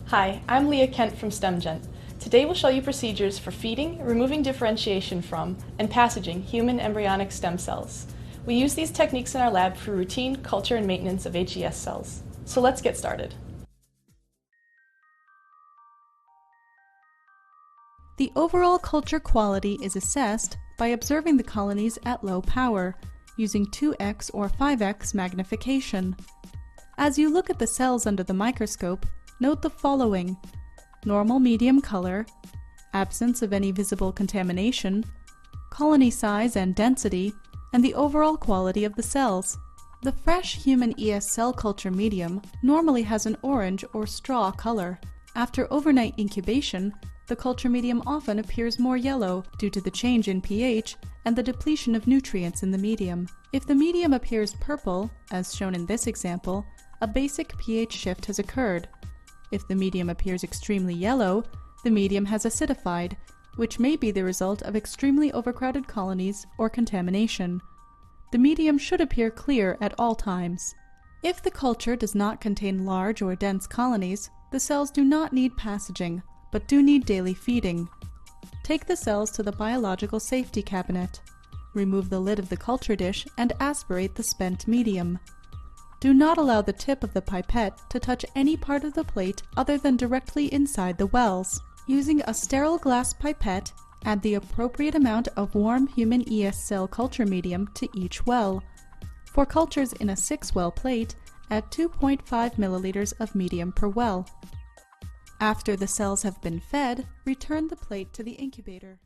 Hi, I'm Lia Kent from Stemgent. Today we'll show you procedures for feeding, removing differentiation from, and passaging human embryonic stem cells. We use these techniques in our lab for routine culture and maintenance of HES cells. So let's get started. The overall culture quality is assessed by observing the colonies at low power, using 2x or 5x magnification. As you look at the cells under the microscope, note the following: normal medium color, absence of any visible contamination, colony size and density, and the overall quality of the cells. The fresh human ES cell culture medium normally has an orange or straw color. After overnight incubation, the culture medium often appears more yellow due to the change in pH and the depletion of nutrients in the medium. If the medium appears purple, as shown in this example, a basic pH shift has occurred. If the medium appears extremely yellow, the medium has acidified, which may be the result of extremely overcrowded colonies or contamination. The medium should appear clear at all times. If the culture does not contain large or dense colonies, the cells do not need passaging, but do need daily feeding. Take the cells to the biological safety cabinet. Remove the lid of the culture dish and aspirate the spent medium. Do not allow the tip of the pipette to touch any part of the plate other than directly inside the wells. Using a sterile glass pipette, add the appropriate amount of warm human ES cell culture medium to each well. For cultures in a 6-well plate, add 2.5 milliliters of medium per well. After the cells have been fed, return the plate to the incubator.